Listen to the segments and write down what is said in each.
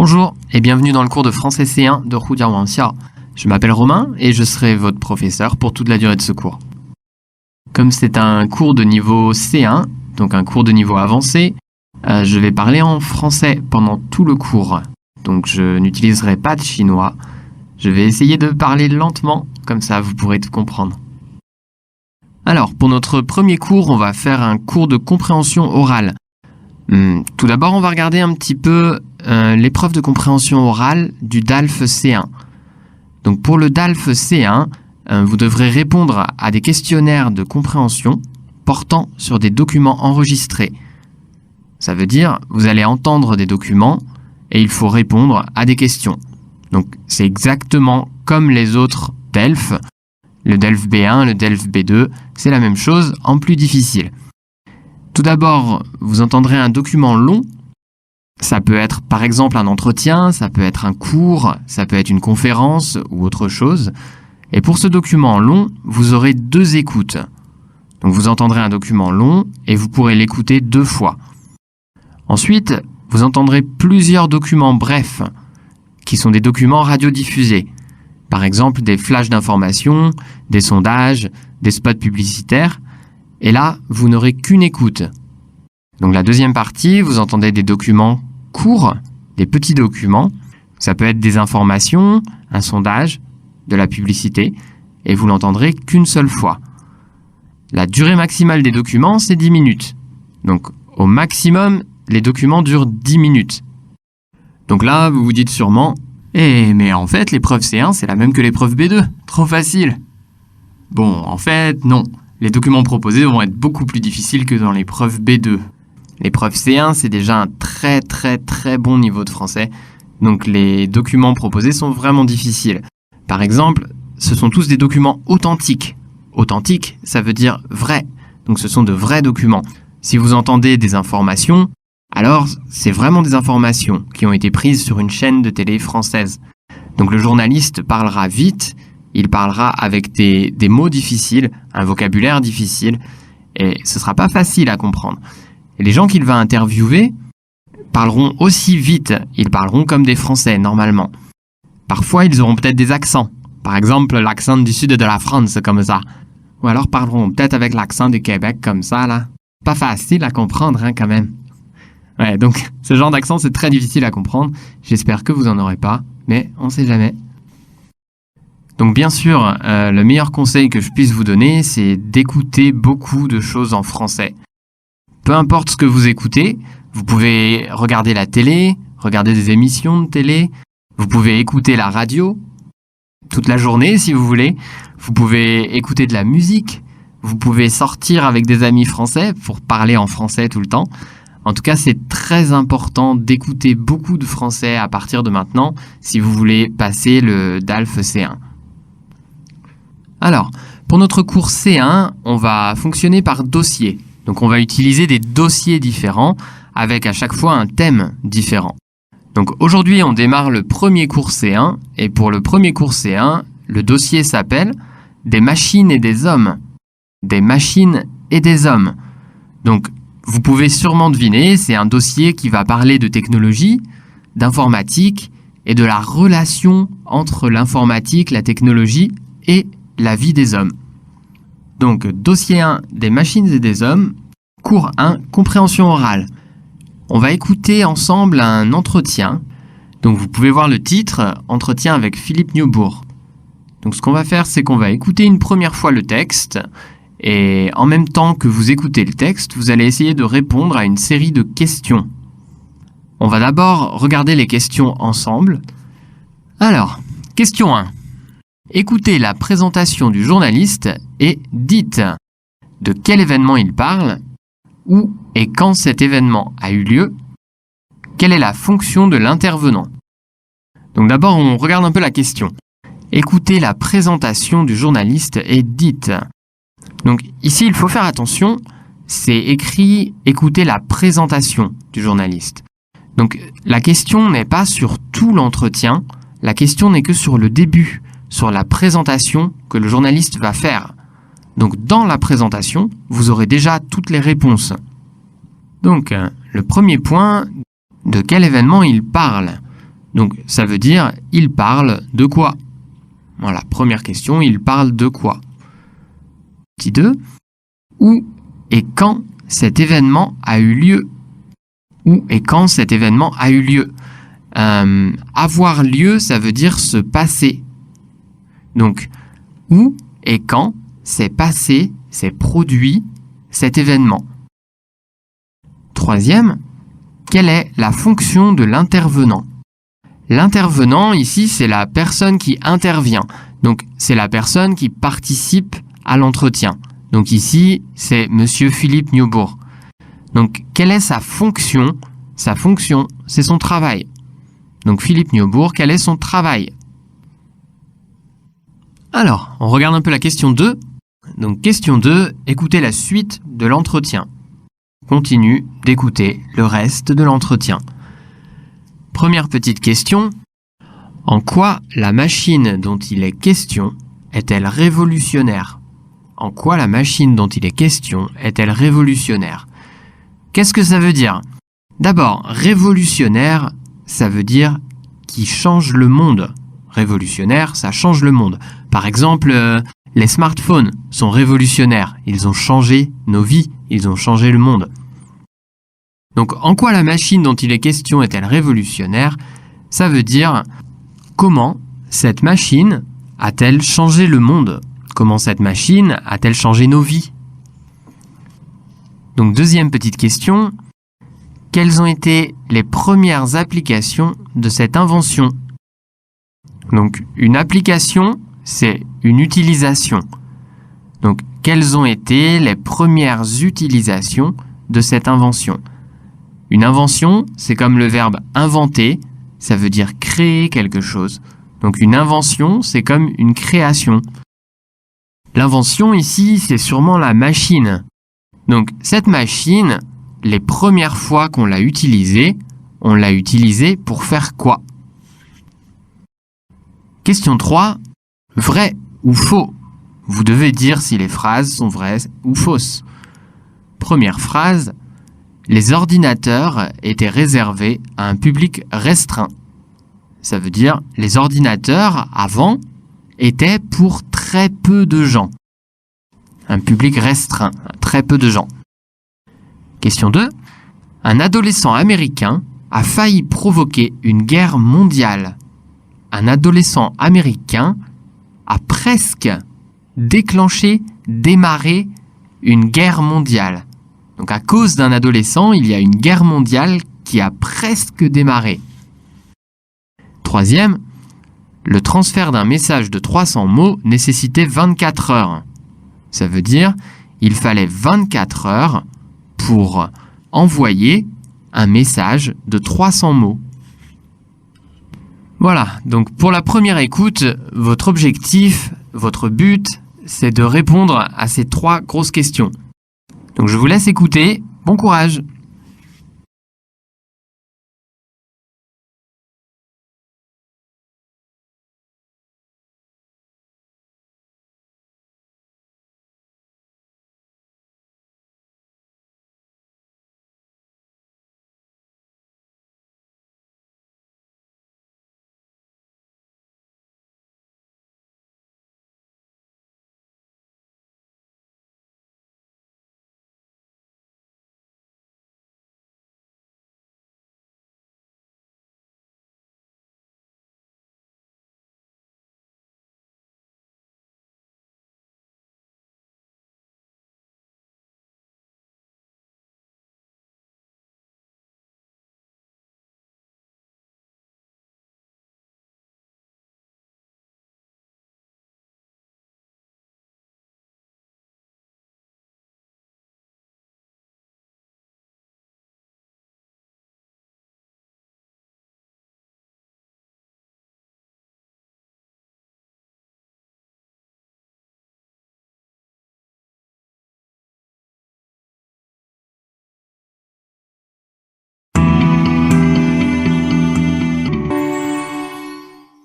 Bonjour et bienvenue dans le cours de français C1 de Roudia Wanxia. Je m'appelle Romain et je serai votre professeur pour toute la durée de ce cours. Comme c'est un cours de niveau C1, donc un cours de niveau avancé, je vais parler en français pendant tout le cours. Donc je n'utiliserai pas de chinois. Je vais essayer de parler lentement, comme ça vous pourrez tout comprendre. Alors, pour notre premier cours, on va faire un cours de compréhension orale. Tout d'abord, on va regarder un petit peu l'épreuve de compréhension orale du DALF C1. Donc pour le DALF C1, vous devrez répondre à des questionnaires de compréhension portant sur des documents enregistrés. Ça veut dire, vous allez entendre des documents et il faut répondre à des questions. Donc c'est exactement comme les autres DELF, le DELF B1, le DELF B2, c'est la même chose en plus difficile. Tout d'abord, vous entendrez un document long. Ça peut être par exemple un entretien, ça peut être un cours, ça peut être une conférence ou autre chose. Et pour ce document long, vous aurez 2 écoutes. Donc vous entendrez un document long et vous pourrez l'écouter 2 fois. Ensuite, vous entendrez plusieurs documents brefs, qui sont des documents radiodiffusés. Par exemple, des flashs d'informations, des sondages, des spots publicitaires. Et là, vous n'aurez qu'une écoute. Donc la deuxième partie, vous entendez des documents courts, des petits documents. Ça peut être des informations, un sondage, de la publicité, et vous l'entendrez qu'une seule fois. La durée maximale des documents, c'est 10 minutes. Donc au maximum, les documents durent 10 minutes. Donc là, vous vous dites sûrement, mais en fait, l'épreuve C1, c'est la même que l'épreuve B2. Trop facile. Bon, en fait, non. Les documents proposés vont être beaucoup plus difficiles que dans l'épreuve B2. L'épreuve C1, c'est déjà un très bon niveau de français. Donc les documents proposés sont vraiment difficiles. Par exemple, ce sont tous des documents authentiques. Authentique, ça veut dire vrai. Donc ce sont de vrais documents. Si vous entendez des informations, alors c'est vraiment des informations qui ont été prises sur une chaîne de télé française. Donc le journaliste parlera vite, il parlera avec des mots difficiles, un vocabulaire difficile, et ce ne sera pas facile à comprendre. Et les gens qu'il va interviewer parleront aussi vite, ils parleront comme des Français normalement. Parfois, ils auront peut-être des accents, par exemple l'accent du sud de la France comme ça. Ou alors parleront peut-être avec l'accent du Québec comme ça là. Pas facile à comprendre quand même. Ouais, donc ce genre d'accent c'est très difficile à comprendre. J'espère que vous en aurez pas, mais on sait jamais. Donc bien sûr, le meilleur conseil que je puisse vous donner, c'est d'écouter beaucoup de choses en français. Peu importe ce que vous écoutez, vous pouvez regarder la télé, regarder des émissions de télé, vous pouvez écouter la radio toute la journée si vous voulez, vous pouvez écouter de la musique, vous pouvez sortir avec des amis français pour parler en français tout le temps. En tout cas, c'est très important d'écouter beaucoup de français à partir de maintenant si vous voulez passer le DALF C1. Alors, pour notre cours C1, on va fonctionner par dossier. Donc on va utiliser des dossiers différents avec à chaque fois un thème différent. Donc aujourd'hui, on démarre le premier cours C1 et pour le premier cours C1, le dossier s'appelle « Des machines et des hommes ». Des machines et des hommes. Donc vous pouvez sûrement deviner, c'est un dossier qui va parler de technologie, d'informatique et de la relation entre l'informatique, la technologie et la vie des hommes. Donc, dossier 1, des machines et des hommes, cours 1, compréhension orale. On va écouter ensemble un entretien. Donc, vous pouvez voir le titre, entretien avec Philippe Neubourg. Donc, ce qu'on va faire, c'est qu'on va écouter une première fois le texte. Et en même temps que vous écoutez le texte, vous allez essayer de répondre à une série de questions. On va d'abord regarder les questions ensemble. Alors, question 1. Écoutez la présentation du journaliste et dites de quel événement il parle, où et quand cet événement a eu lieu, quelle est la fonction de l'intervenant. Donc d'abord, on regarde un peu la question. Écoutez la présentation du journaliste et dites. Donc ici, il faut faire attention, c'est écrit « écoutez la présentation du journaliste ». Donc la question n'est pas sur tout l'entretien, la question n'est que sur le début, sur la présentation que le journaliste va faire. Donc dans la présentation, vous aurez déjà toutes les réponses. Donc le premier point, de quel événement il parle? Donc, ça veut dire « il parle de quoi ?» Voilà, première question, il parle de quoi? Petit 2. Où et quand cet événement a eu lieu? Où et quand cet événement a eu lieu? Avoir lieu, ça veut dire se passer. Donc, où et quand s'est passé, s'est produit cet événement? Troisième, quelle est la fonction de l'intervenant? L'intervenant, ici, c'est la personne qui intervient. Donc, c'est la personne qui participe à l'entretien. Donc ici, c'est Monsieur Philippe Newbourg. Donc, quelle est sa fonction? Sa fonction, c'est son travail. Donc, Philippe Newbourg, quel est son travail? Alors, on regarde un peu la question 2. Donc, question 2, écoutez la suite de l'entretien. Continue d'écouter le reste de l'entretien. Première petite question. En quoi la machine dont il est question est-elle révolutionnaire? En quoi la machine dont il est question est-elle révolutionnaire? Qu'est-ce que ça veut dire? D'abord, révolutionnaire, ça veut dire qui change le monde. Révolutionnaire, ça change le monde. Par exemple, les smartphones sont révolutionnaires. Ils ont changé nos vies, ils ont changé le monde. Donc, en quoi la machine dont il est question est-elle révolutionnaire? Ça veut dire comment cette machine a-t-elle changé le monde? Comment cette machine a-t-elle changé nos vies? Donc, deuxième petite question. Quelles ont été les premières applications de cette invention? Donc, une application, c'est une utilisation. Donc, quelles ont été les premières utilisations de cette invention? Une invention, c'est comme le verbe inventer, ça veut dire créer quelque chose. Donc, une invention, c'est comme une création. L'invention ici, c'est sûrement la machine. Donc, cette machine, les premières fois qu'on l'a utilisée, on l'a utilisée pour faire quoi? Question 3. Vrai ou faux? Vous devez dire si les phrases sont vraies ou fausses. Première phrase. Les ordinateurs étaient réservés à un public restreint. Ça veut dire les ordinateurs, avant, étaient pour très peu de gens. Un public restreint, très peu de gens. Question 2. Un adolescent américain a failli provoquer une guerre mondiale. Un adolescent américain a presque démarré une guerre mondiale. Donc à cause d'un adolescent, il y a une guerre mondiale qui a presque démarré. Troisième, le transfert d'un message de 300 mots nécessitait 24 heures. Ça veut dire il fallait 24 heures pour envoyer un message de 300 mots. Voilà, donc pour la première écoute, votre objectif, votre but, c'est de répondre à ces 3 grosses questions. Donc je vous laisse écouter. Bon courage!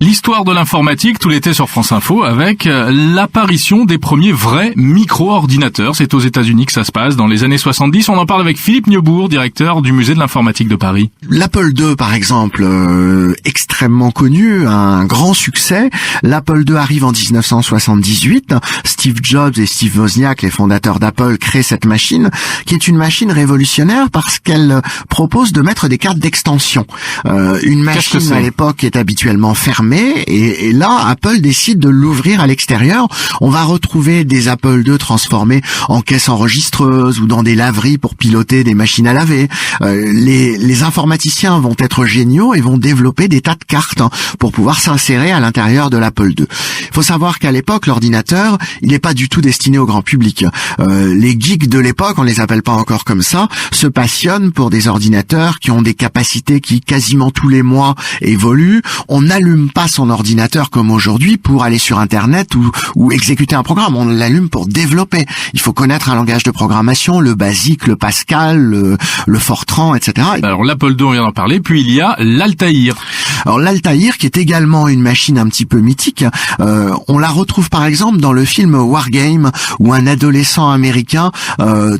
L'histoire de l'informatique tout l'été sur France Info avec l'apparition des premiers vrais micro-ordinateurs. C'est aux États-Unis que ça se passe dans les années 70. On en parle avec Philippe Neubourg, directeur du musée de l'informatique de Paris. L'Apple II, par exemple, extrêmement connu, un grand succès. L'Apple II arrive en 1978. Steve Jobs et Steve Wozniak, les fondateurs d'Apple, créent cette machine, qui est une machine révolutionnaire parce qu'elle propose de mettre des cartes d'extension. Une machine à l'époque est habituellement fermée et là Apple décide de l'ouvrir à l'extérieur. On va retrouver des Apple II transformés en caisses enregistreuses ou dans des laveries pour piloter des machines à laver. Les informaticiens vont être géniaux et vont développer des tas de cartes pour pouvoir s'insérer à l'intérieur de l'Apple II. Il faut savoir qu'à l'époque l'ordinateur, il n'est pas du tout destiné au grand public. Les geeks de l'époque, on les appelle pas encore comme ça, se passionnent pour des ordinateurs qui ont des capacités qui quasiment tous les mois évoluent. On n'allume pas son ordinateur comme aujourd'hui pour aller sur Internet ou exécuter un programme. On l'allume pour développer. Il faut connaître un langage de programmation, le BASIC, le Pascal, le Fortran, etc. Alors l'Apple II, on vient d'en parler, puis il y a l'Altaïr. Alors l'Altaïr, qui est également une machine un petit peu mythique, on la retrouve par exemple dans le film Wargame, où un adolescent américain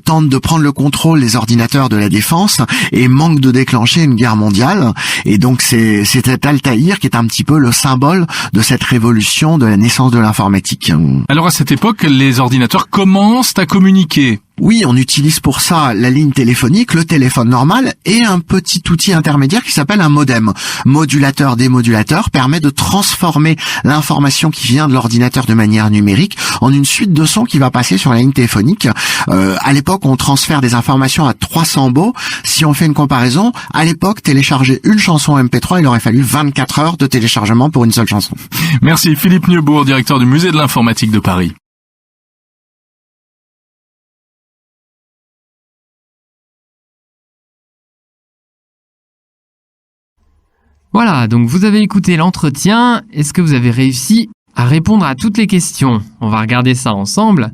tente de prendre le contrôle des ordinateurs de la défense et manque de déclencher une guerre mondiale. Et donc c'est cet Altaïr qui est un petit peu le symbole de cette révolution de la naissance de l'informatique. Alors à cette époque, les ordinateurs commencent à communiquer. Oui, on utilise pour ça la ligne téléphonique, le téléphone normal et un petit outil intermédiaire qui s'appelle un modem. Modulateur-démodulateur permet de transformer l'information qui vient de l'ordinateur de manière numérique en une suite de sons qui va passer sur la ligne téléphonique. À l'époque, on transfère des informations à 300 baux. Si on fait une comparaison, à l'époque, télécharger une chanson MP3, il aurait fallu 24 heures de téléchargement pour une seule chanson. Merci Philippe Neubourg, directeur du musée de l'informatique de Paris. Voilà, donc vous avez écouté l'entretien. Est-ce que vous avez réussi à répondre à toutes les questions? On va regarder ça ensemble.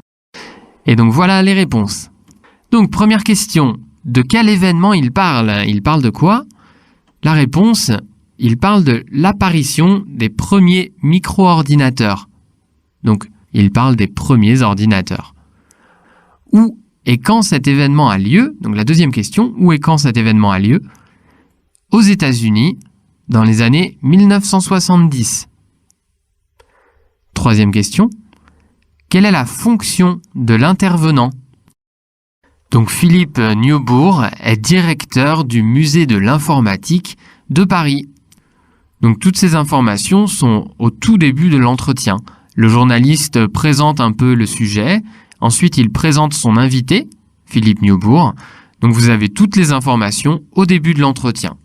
Et donc voilà les réponses. Donc première question, de quel événement il parle? Il parle de quoi? La réponse, il parle de l'apparition des premiers micro-ordinateurs. Donc il parle des premiers ordinateurs. Où et quand cet événement a lieu? Donc la deuxième question, où et quand cet événement a lieu? Aux États-Unis, dans les années 1970. Troisième question. Quelle est la fonction de l'intervenant? Donc Philippe Neubourg est directeur du musée de l'informatique de Paris. Donc toutes ces informations sont au tout début de l'entretien. Le journaliste présente un peu le sujet. Ensuite, il présente son invité, Philippe Neubourg. Donc vous avez toutes les informations au début de l'entretien.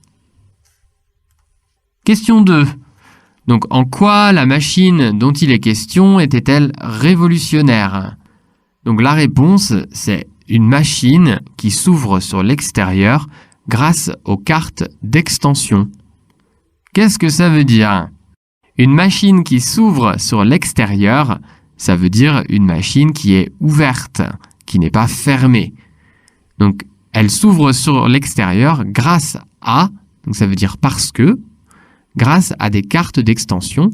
Question 2. Donc, en quoi la machine dont il est question était-elle révolutionnaire? Donc, la réponse, c'est une machine qui s'ouvre sur l'extérieur grâce aux cartes d'extension. Qu'est-ce que ça veut dire? Une machine qui s'ouvre sur l'extérieur, ça veut dire une machine qui est ouverte, qui n'est pas fermée. Donc, elle s'ouvre sur l'extérieur grâce à, donc ça veut dire parce que, grâce à des cartes d'extension.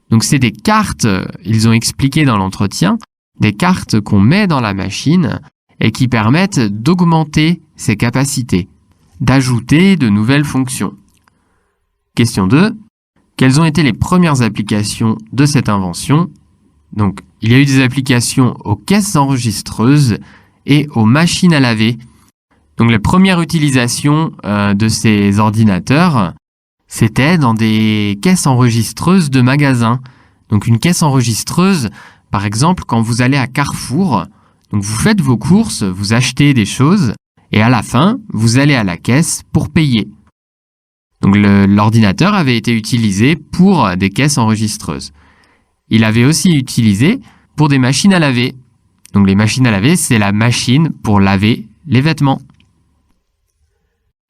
Donc c'est des cartes, ils ont expliqué dans l'entretien, des cartes qu'on met dans la machine et qui permettent d'augmenter ses capacités, d'ajouter de nouvelles fonctions. Question 2. Quelles ont été les premières applications de cette invention? Donc il y a eu des applications aux caisses enregistreuses et aux machines à laver. Donc la première utilisation de ces ordinateurs, c'était dans des caisses enregistreuses de magasins. Donc une caisse enregistreuse, par exemple, quand vous allez à Carrefour, donc vous faites vos courses, vous achetez des choses, et à la fin, vous allez à la caisse pour payer. Donc l'ordinateur avait été utilisé pour des caisses enregistreuses. Il avait aussi utilisé pour des machines à laver. Donc les machines à laver, c'est la machine pour laver les vêtements.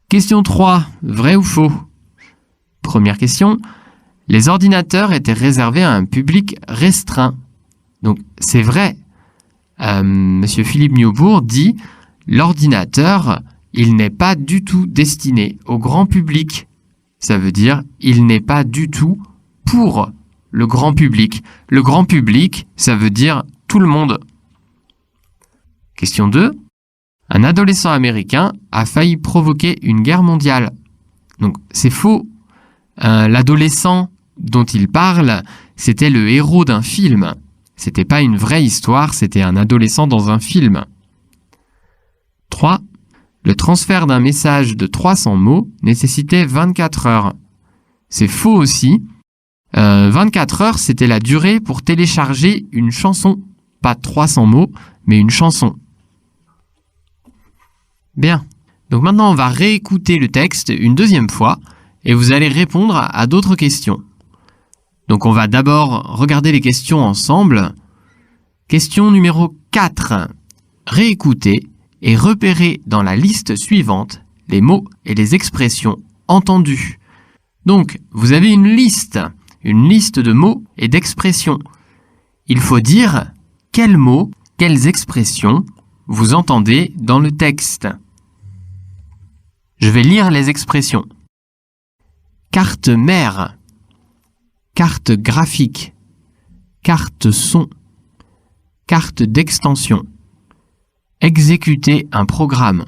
Question 3. Vrai ou faux? Première question, les ordinateurs étaient réservés à un public restreint. Donc c'est vrai. Monsieur Philippe Neubourg dit, l'ordinateur, il n'est pas du tout destiné au grand public. Ça veut dire, il n'est pas du tout pour le grand public. Le grand public, ça veut dire tout le monde. Question 2. Un adolescent américain a failli provoquer une guerre mondiale. Donc, c'est faux. L'adolescent dont il parle, c'était le héros d'un film. C'était pas une vraie histoire, c'était un adolescent dans un film. 3. Le transfert d'un message de 300 mots nécessitait 24 heures. C'est faux aussi. 24 heures, c'était la durée pour télécharger une chanson. Pas 300 mots, mais une chanson. Bien. Donc maintenant, on va réécouter le texte une deuxième fois et vous allez répondre à d'autres questions. Donc on va d'abord regarder les questions ensemble. Question numéro 4. Réécoutez et repérez dans la liste suivante les mots et les expressions entendues. Donc, vous avez une liste de mots et d'expressions. Il faut dire quels mots, quelles expressions vous entendez dans le texte. Je vais lire les expressions. Carte mère, carte graphique, carte son, carte d'extension, exécuter un programme,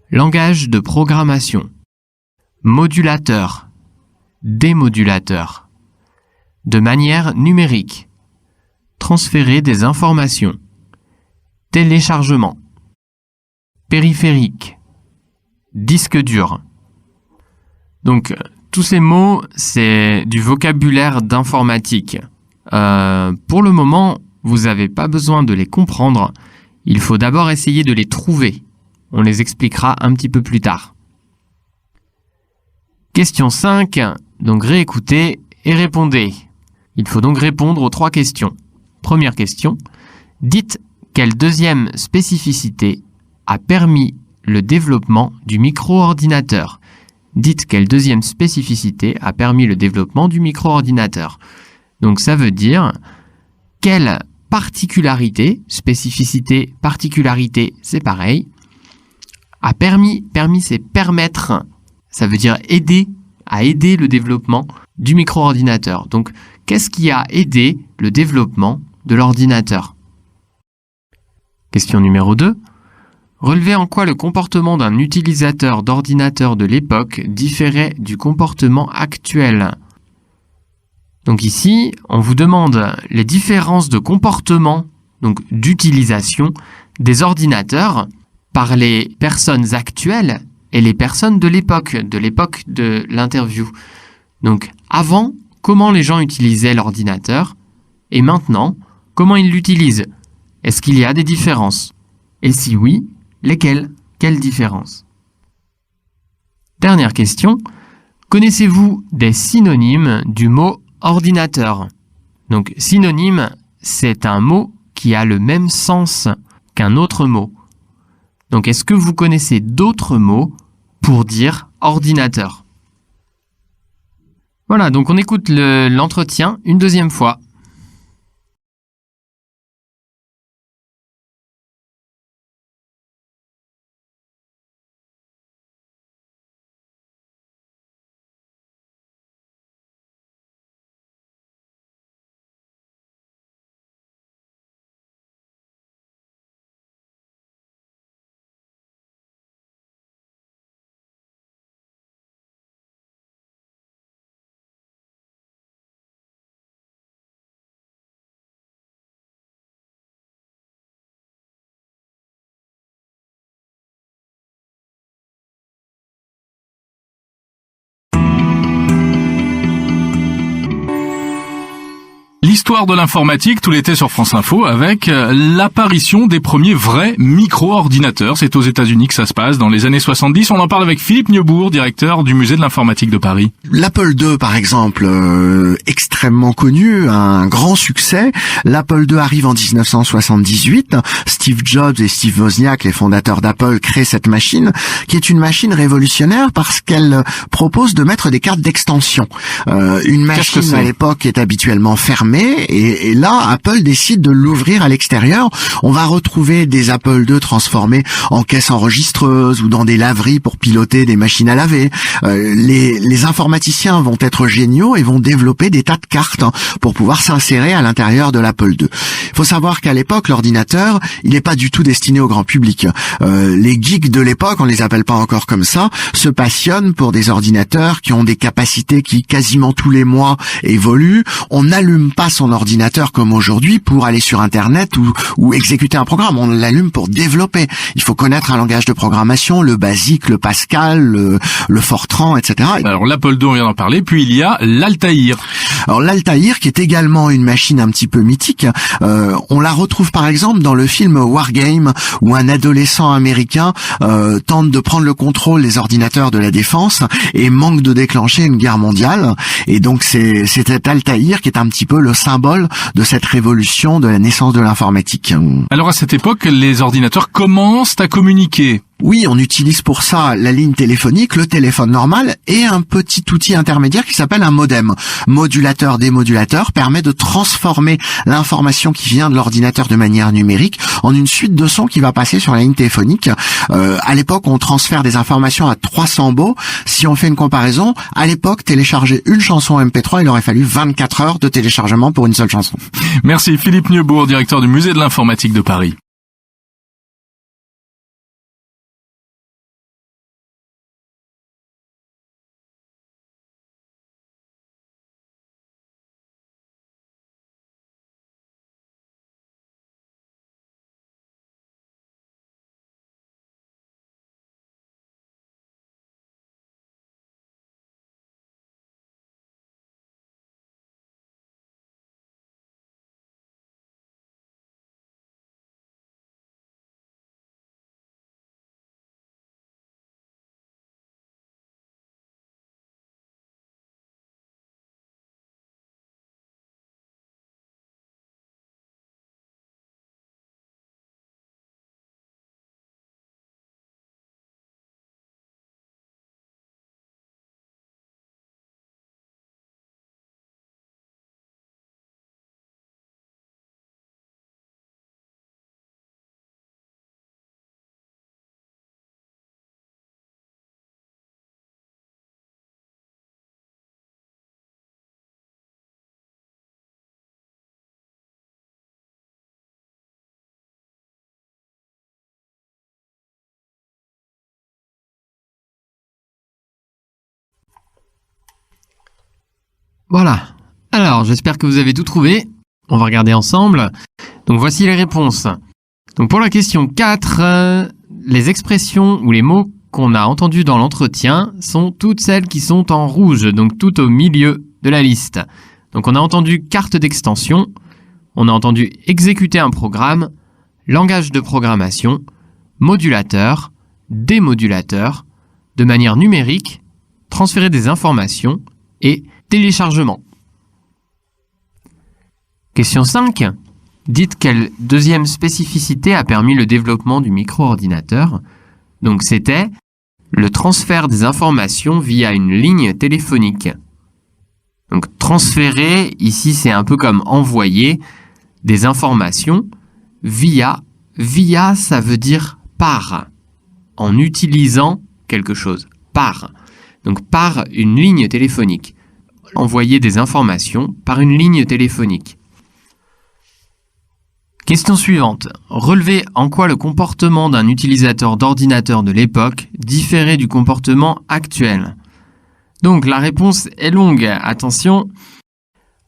langage de programmation, modulateur, démodulateur, de manière numérique, transférer des informations, téléchargement, périphérique, disque dur. Donc, tous ces mots, c'est du vocabulaire d'informatique. Pour le moment, vous n'avez pas besoin de les comprendre. Il faut d'abord essayer de les trouver. On les expliquera un petit peu plus tard. Question 5. Donc, réécoutez et répondez. Il faut donc répondre aux 3 questions. Première question. Dites quelle deuxième spécificité a permis le développement du micro-ordinateur. Dites quelle deuxième spécificité a permis le développement du micro-ordinateur. Donc ça veut dire quelle particularité, spécificité, particularité, c'est pareil, a permis c'est permettre, ça veut dire aider, à aider le développement du micro-ordinateur. Donc qu'est-ce qui a aidé le développement de l'ordinateur? Question numéro 2. Relevez en quoi le comportement d'un utilisateur d'ordinateur de l'époque différait du comportement actuel. Donc ici, on vous demande les différences de comportement, donc d'utilisation des ordinateurs par les personnes actuelles et les personnes de l'époque de l'interview. Donc avant, comment les gens utilisaient l'ordinateur et maintenant, comment ils l'utilisent? Est-ce qu'il y a des différences? Et si oui, lesquelles? Quelles différences? Dernière question. Connaissez-vous des synonymes du mot ordinateur? Donc, synonyme, c'est un mot qui a le même sens qu'un autre mot. Donc, est-ce que vous connaissez d'autres mots pour dire ordinateur? Voilà, donc on écoute l'entretien une deuxième fois. L'histoire de l'informatique tout l'été sur France Info avec l'apparition des premiers vrais micro-ordinateurs. C'est aux États-Unis que ça se passe dans les années 70. On en parle avec Philippe Neubourg, directeur du musée de l'informatique de Paris. L'Apple II, par exemple, extrêmement connu, un grand succès. L'Apple II arrive en 1978. Steve Jobs et Steve Wozniak, les fondateurs d'Apple, créent cette machine, qui est une machine révolutionnaire parce qu'elle propose de mettre des cartes d'extension. Une machine à l'époque est habituellement fermée. et là, Apple décide de l'ouvrir à l'extérieur. On va retrouver des Apple II transformés en caisses enregistreuses ou dans des laveries pour piloter des machines à laver. Les informaticiens vont être géniaux et vont développer des tas de cartes pour pouvoir s'insérer à l'intérieur de l'Apple II. Il faut savoir qu'à l'époque, l'ordinateur, il n'est pas du tout destiné au grand public. Les geeks de l'époque, on les appelle pas encore comme ça, se passionnent pour des ordinateurs qui ont des capacités qui quasiment tous les mois évoluent. On n'allume pas son ordinateur comme aujourd'hui pour aller sur Internet ou exécuter un programme. On l'allume pour développer. Il faut connaître un langage de programmation, le BASIC, le Pascal, le Fortran, etc. Alors l'Apple II, on vient d'en parler, puis il y a l'Altaïr. Alors l'Altaïr, qui est également une machine un petit peu mythique, on la retrouve par exemple dans le film Wargame, où un adolescent américain tente de prendre le contrôle des ordinateurs de la défense et manque de déclencher une guerre mondiale. Et donc c'est cet Altaïr qui est un petit peu le symbole de cette révolution de la naissance de l'informatique. Alors à cette époque, les ordinateurs commencent à communiquer. Oui, on utilise pour ça la ligne téléphonique, le téléphone normal et un petit outil intermédiaire qui s'appelle un modem. Modulateur-démodulateur permet de transformer l'information qui vient de l'ordinateur de manière numérique en une suite de sons qui va passer sur la ligne téléphonique. À l'époque, on transfère des informations à 300 baux. Si on fait une comparaison, à l'époque, télécharger une chanson MP3, il aurait fallu 24 heures de téléchargement pour une seule chanson. Merci Philippe Neubourg, directeur du Musée de l'Informatique de Paris. Voilà. Alors, j'espère que vous avez tout trouvé. On va regarder ensemble. Donc, voici les réponses. Donc, pour la question 4, les expressions ou les mots qu'on a entendus dans l'entretien sont toutes celles qui sont en rouge, donc tout au milieu de la liste. Donc, on a entendu carte d'extension, on a entendu exécuter un programme, langage de programmation, modulateur, démodulateur, de manière numérique, transférer des informations et téléchargement. Question 5. Dites quelle deuxième spécificité a permis le développement du micro-ordinateur. Donc c'était le transfert des informations via une ligne téléphonique. Donc transférer, ici c'est un peu comme envoyer des informations via. Via, ça veut dire par. En utilisant quelque chose. Par. Donc par une ligne téléphonique. Envoyer des informations par une ligne téléphonique. Question suivante. Relevez en quoi le comportement d'un utilisateur d'ordinateur de l'époque différait du comportement actuel. Donc la réponse est longue, attention.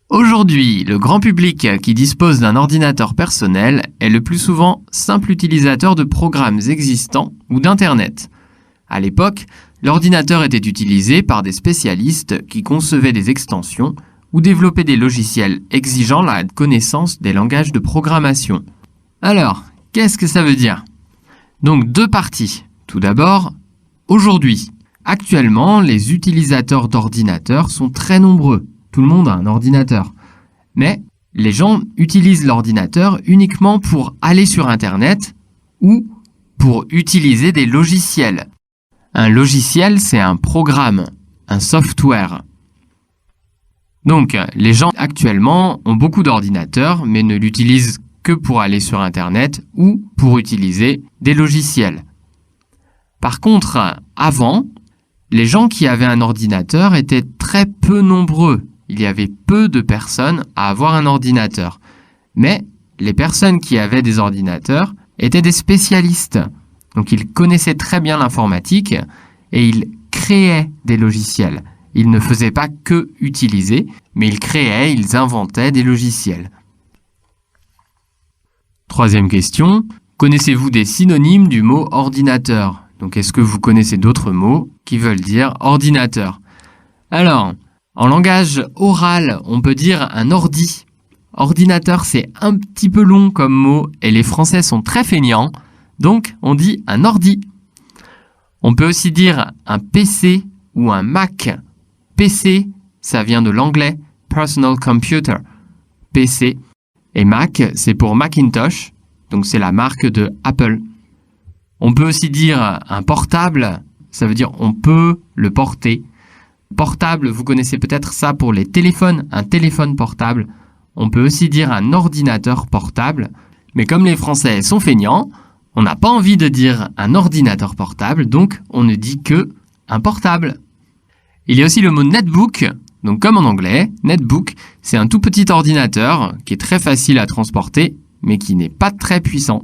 Aujourd'hui, le grand public qui dispose d'un ordinateur personnel est le plus souvent simple utilisateur de programmes existants ou d'Internet. À l'époque, l'ordinateur était utilisé par des spécialistes qui concevaient des extensions ou développaient des logiciels exigeant la connaissance des langages de programmation. Alors, qu'est-ce que ça veut dire ? Donc deux parties. Tout d'abord, aujourd'hui. Actuellement, les utilisateurs d'ordinateurs sont très nombreux. Tout le monde a un ordinateur. Mais les gens utilisent l'ordinateur uniquement pour aller sur Internet ou pour utiliser des logiciels. Un logiciel, c'est un programme, un software. Donc, les gens actuellement ont beaucoup d'ordinateurs, mais ne l'utilisent que pour aller sur Internet ou pour utiliser des logiciels. Par contre, avant, les gens qui avaient un ordinateur étaient très peu nombreux. Il y avait peu de personnes à avoir un ordinateur. Mais les personnes qui avaient des ordinateurs étaient des spécialistes. Donc ils connaissaient très bien l'informatique et ils créaient des logiciels. Ils ne faisaient pas que utiliser, mais ils créaient, ils inventaient des logiciels. Troisième question, connaissez-vous des synonymes du mot ordinateur ? Donc est-ce que vous connaissez d'autres mots qui veulent dire ordinateur ? Alors, en langage oral, on peut dire un ordi. Ordinateur, c'est un petit peu long comme mot et les Français sont très feignants, donc on dit un ordi. On peut aussi dire un PC ou un Mac. PC, ça vient de l'anglais Personal Computer, PC. Et Mac, c'est pour Macintosh, donc c'est la marque de Apple. On peut aussi dire un portable, ça veut dire on peut le porter. Portable, vous connaissez peut-être ça pour les téléphones, un téléphone portable. On peut aussi dire un ordinateur portable, mais comme les Français sont feignants, on n'a pas envie de dire un ordinateur portable, donc on ne dit que un portable. Il y a aussi le mot netbook, donc comme en anglais, netbook, c'est un tout petit ordinateur qui est très facile à transporter, mais qui n'est pas très puissant.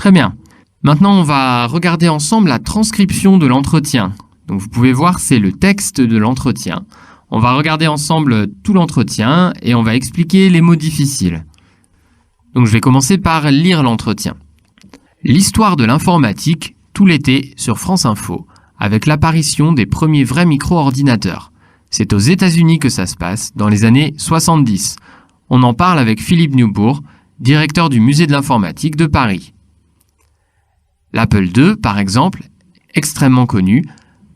Très bien. Maintenant, on va regarder ensemble la transcription de l'entretien. Donc, vous pouvez voir, c'est le texte de l'entretien. On va regarder ensemble tout l'entretien et on va expliquer les mots difficiles. Donc, je vais commencer par lire l'entretien. L'histoire de l'informatique, tout l'été sur France Info, avec l'apparition des premiers vrais micro-ordinateurs. C'est aux États-Unis que ça se passe, dans les années 70. On en parle avec Philippe Newbourg, directeur du Musée de l'informatique de Paris. L'Apple II, par exemple, extrêmement connu,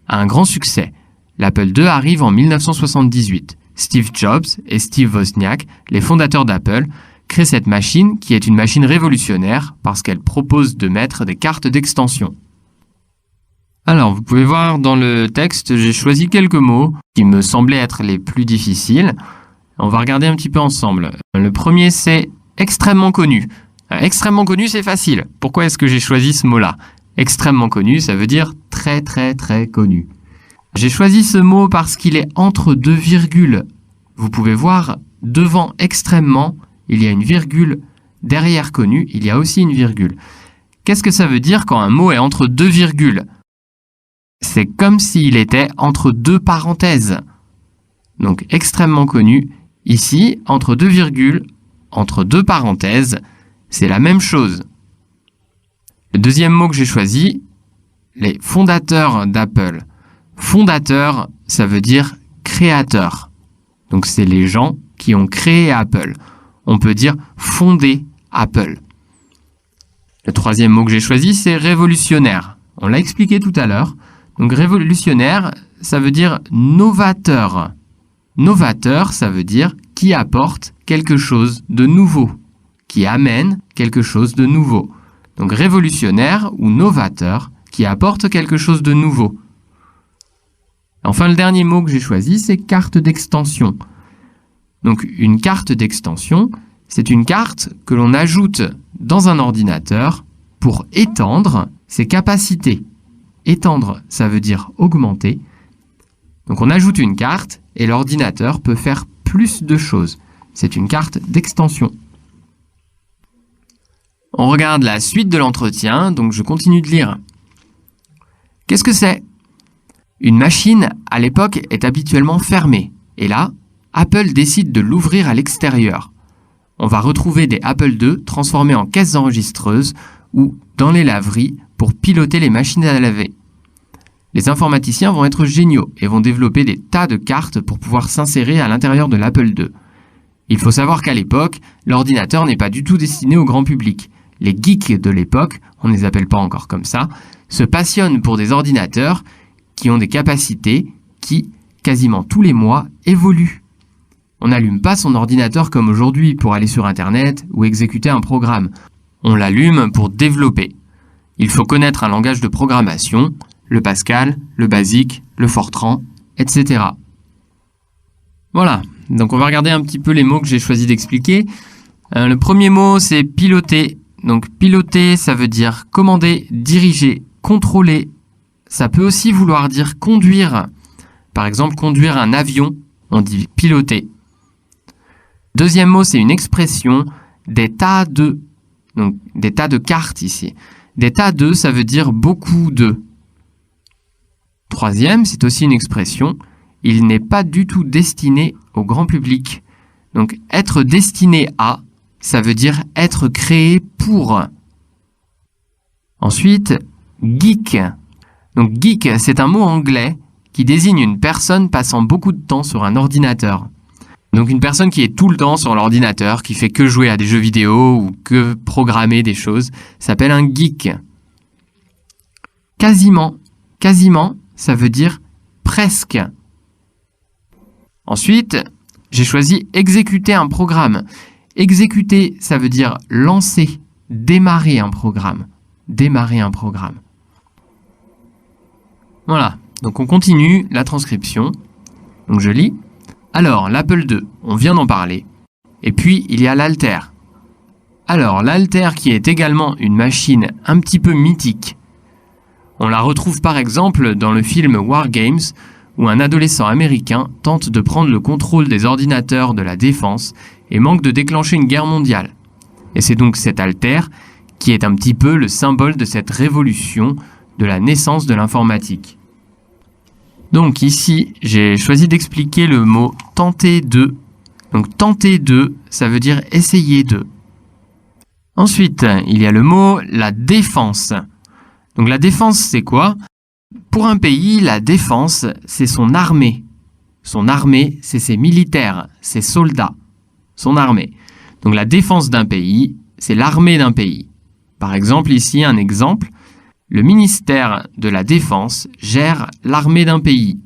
a un grand succès. L'Apple II arrive en 1978. Steve Jobs et Steve Wozniak, les fondateurs d'Apple, créent cette machine qui est une machine révolutionnaire parce qu'elle propose de mettre des cartes d'extension. Alors, vous pouvez voir dans le texte, j'ai choisi quelques mots qui me semblaient être les plus difficiles. On va regarder un petit peu ensemble. Le premier, c'est extrêmement connu. Extrêmement connu, c'est facile. Pourquoi est-ce que j'ai choisi ce mot-là? Extrêmement connu, ça veut dire très très très connu. J'ai choisi ce mot parce qu'il est entre deux virgules. Vous pouvez voir, devant extrêmement, il y a une virgule. Derrière connu, il y a aussi une virgule. Qu'est-ce que ça veut dire quand un mot est entre deux virgules? C'est comme s'il était entre deux parenthèses. Donc extrêmement connu. Ici, entre deux virgules, entre deux parenthèses, c'est la même chose. Le deuxième mot que j'ai choisi, les fondateurs d'Apple. Fondateur, ça veut dire créateur. Donc c'est les gens qui ont créé Apple. On peut dire fonder Apple. Le troisième mot que j'ai choisi, c'est révolutionnaire. On l'a expliqué tout à l'heure. Donc révolutionnaire, ça veut dire novateur. Novateur, ça veut dire qui apporte quelque chose de nouveau, qui amène quelque chose de nouveau. Donc révolutionnaire ou novateur, qui apporte quelque chose de nouveau. Enfin, le dernier mot que j'ai choisi, c'est carte d'extension. Donc une carte d'extension, c'est une carte que l'on ajoute dans un ordinateur pour étendre ses capacités. Étendre, ça veut dire augmenter. Donc on ajoute une carte et l'ordinateur peut faire plus de choses. C'est une carte d'extension. On regarde la suite de l'entretien, donc je continue de lire. Qu'est-ce que c'est? Une machine, à l'époque, est habituellement fermée. Et là, Apple décide de l'ouvrir à l'extérieur. On va retrouver des Apple II transformés en caisses enregistreuses ou dans les laveries pour piloter les machines à laver. Les informaticiens vont être géniaux et vont développer des tas de cartes pour pouvoir s'insérer à l'intérieur de l'Apple II. Il faut savoir qu'à l'époque, l'ordinateur n'est pas du tout destiné au grand public. Les geeks de l'époque, on ne les appelle pas encore comme ça, se passionnent pour des ordinateurs qui ont des capacités qui, quasiment tous les mois, évoluent. On n'allume pas son ordinateur comme aujourd'hui pour aller sur Internet ou exécuter un programme. On l'allume pour développer. Il faut connaître un langage de programmation, le Pascal, le Basic, le Fortran, etc. Voilà, donc on va regarder un petit peu les mots que j'ai choisi d'expliquer. Le premier mot, c'est piloter. Donc piloter, ça veut dire commander, diriger, contrôler. Ça peut aussi vouloir dire conduire. Par exemple, conduire un avion, on dit piloter. Deuxième mot, c'est une expression, des tas de. Donc des tas de cartes ici. Des tas de, ça veut dire beaucoup de. Troisième, c'est aussi une expression, il n'est pas du tout destiné au grand public. Donc être destiné à, ça veut dire être créé pour. Ensuite, geek. Donc geek, c'est un mot anglais qui désigne une personne passant beaucoup de temps sur un ordinateur. Donc une personne qui est tout le temps sur l'ordinateur, qui fait que jouer à des jeux vidéo ou que programmer des choses, s'appelle un geek. Quasiment. Quasiment, ça veut dire presque. Ensuite, j'ai choisi exécuter un programme. Exécuter, ça veut dire lancer, démarrer un programme. Démarrer un programme. Voilà, donc on continue la transcription. Donc je lis. Alors, l'Apple II, on vient d'en parler. Et puis, il y a l'Alter. Alors, l'Alter qui est également une machine un petit peu mythique. On la retrouve par exemple dans le film War Games, où un adolescent américain tente de prendre le contrôle des ordinateurs de la défense et manque de déclencher une guerre mondiale. Et c'est donc cet Alter qui est un petit peu le symbole de cette révolution de la naissance de l'informatique. Donc ici, j'ai choisi d'expliquer le mot « tenter de ». Donc tenter de, ça veut dire essayer de. Ensuite, il y a le mot « la défense ». Donc la défense, c'est quoi? Pour un pays, la défense, c'est son armée. Son armée, c'est ses militaires, ses soldats. Son armée. Donc la défense d'un pays, c'est l'armée d'un pays. Par exemple, ici, un exemple. Le ministère de la Défense gère l'armée d'un pays.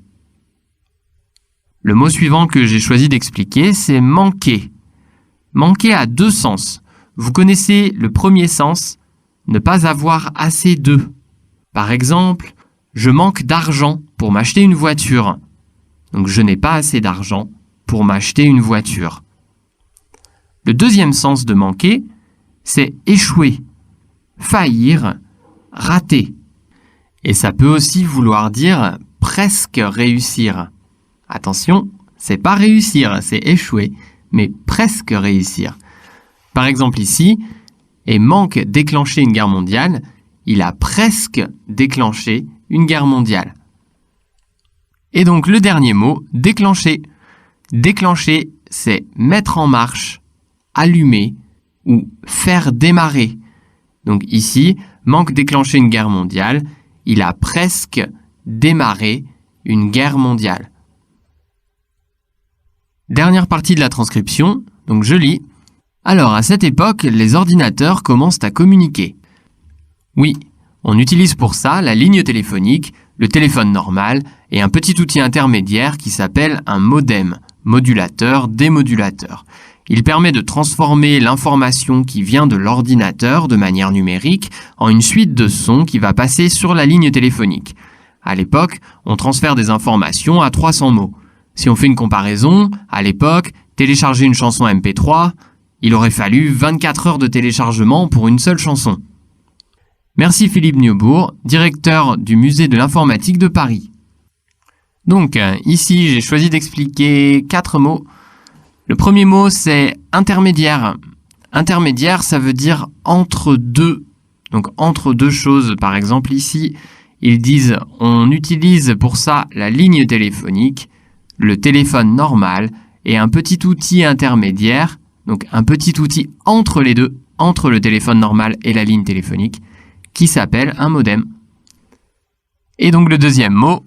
Le mot suivant que j'ai choisi d'expliquer, c'est manquer. Manquer a deux sens. Vous connaissez le premier sens, ne pas avoir assez de. Par exemple, je manque d'argent pour m'acheter une voiture. Donc je n'ai pas assez d'argent pour m'acheter une voiture. Le deuxième sens de manquer, c'est échouer, faillir, rater. Et ça peut aussi vouloir dire presque réussir. Attention, c'est pas réussir, c'est échouer, mais presque réussir. Par exemple ici, et manque déclencher une guerre mondiale, il a presque déclenché une guerre mondiale. Et donc le dernier mot, déclencher. Déclencher, c'est mettre en marche, allumer ou faire démarrer. Donc ici, manque déclencher une guerre mondiale, il a presque démarré une guerre mondiale. Dernière partie de la transcription, donc je lis. Alors à cette époque, les ordinateurs commencent à communiquer. Oui, on utilise pour ça la ligne téléphonique, le téléphone normal et un petit outil intermédiaire qui s'appelle un modem, modulateur, démodulateur. Il permet de transformer l'information qui vient de l'ordinateur de manière numérique en une suite de sons qui va passer sur la ligne téléphonique. À l'époque, on transfère des informations à 300 mots. Si on fait une comparaison, à l'époque, télécharger une chanson MP3, il aurait fallu 24 heures de téléchargement pour une seule chanson. Merci Philippe Niaubourg, directeur du Musée de l'Informatique de Paris. Donc, ici, j'ai choisi d'expliquer 4 mots. Le premier mot, c'est intermédiaire. Intermédiaire, ça veut dire entre deux. Donc, entre deux choses. Par exemple, ici, ils disent, on utilise pour ça la ligne téléphonique, le téléphone normal et un petit outil intermédiaire. Donc, un petit outil entre les deux, entre le téléphone normal et la ligne téléphonique, qui s'appelle un modem. Et donc, le deuxième mot,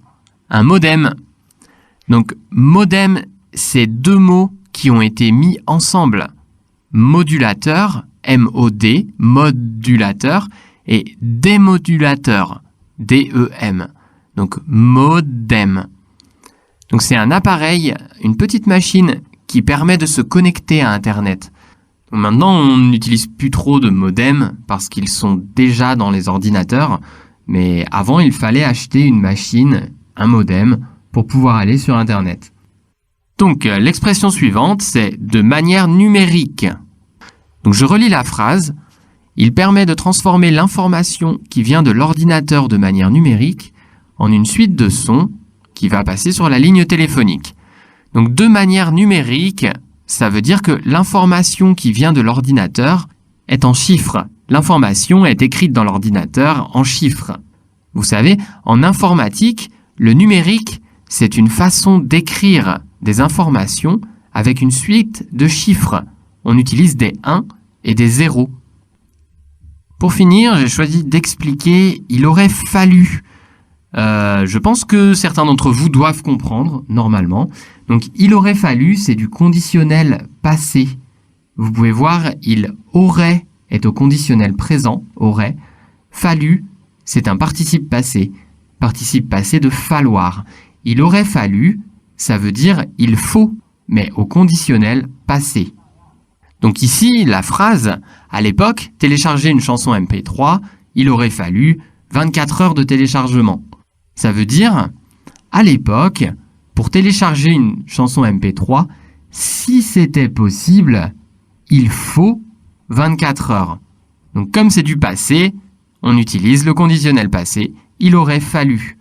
un modem. Donc, modem, c'est deux mots qui ont été mis ensemble. Modulateur, M-O-D, modulateur, et démodulateur, D-E-M. Donc, modem. Donc, c'est un appareil, une petite machine qui permet de se connecter à Internet. Donc, maintenant, on n'utilise plus trop de modems parce qu'ils sont déjà dans les ordinateurs. Mais avant, il fallait acheter une machine, un modem, pour pouvoir aller sur Internet. Donc, l'expression suivante, c'est « de manière numérique ». Donc, je relis la phrase. Il permet de transformer l'information qui vient de l'ordinateur de manière numérique en une suite de sons qui va passer sur la ligne téléphonique. Donc, de manière numérique, ça veut dire que l'information qui vient de l'ordinateur est en chiffres. L'information est écrite dans l'ordinateur en chiffres. Vous savez, en informatique, le numérique, c'est une façon d'écrire des informations avec une suite de chiffres. On utilise des 1 et des 0. Pour finir, j'ai choisi d'expliquer « il aurait fallu ». Je pense que certains d'entre vous doivent comprendre, normalement. Donc, « il aurait fallu », c'est du conditionnel passé. Vous pouvez voir, « il aurait » est au conditionnel présent, « aurait ». « Fallu », c'est un participe passé de falloir. « Il aurait fallu », ça veut dire « il faut », mais au conditionnel passé. Donc ici, la phrase, à l'époque, télécharger une chanson MP3, il aurait fallu 24 heures de téléchargement. Ça veut dire, à l'époque, pour télécharger une chanson MP3, si c'était possible, il faut 24 heures. Donc comme c'est du passé, on utilise le conditionnel passé, il aurait fallu.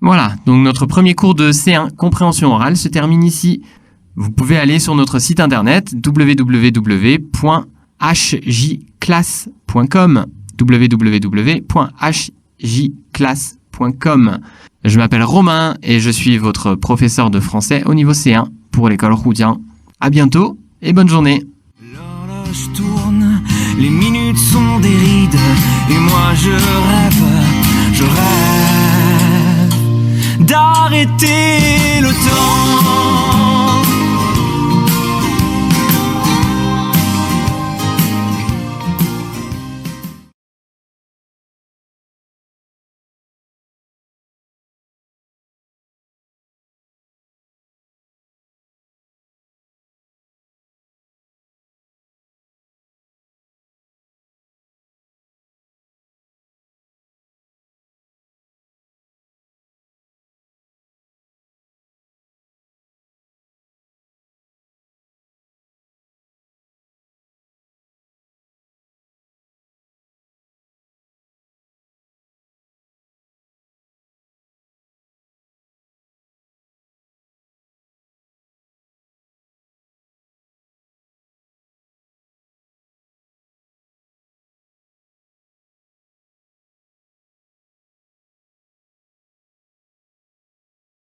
Voilà, donc notre premier cours de C1 compréhension orale se termine ici. Vous pouvez aller sur notre site internet www.hjclass.com www.hjclass.com. Je m'appelle Romain et je suis votre professeur de français au niveau C1 pour l'école Roudien. À bientôt et bonne journée. L'horloge tourne, les minutes sont des rides, et moi je rêve d'arrêter le temps.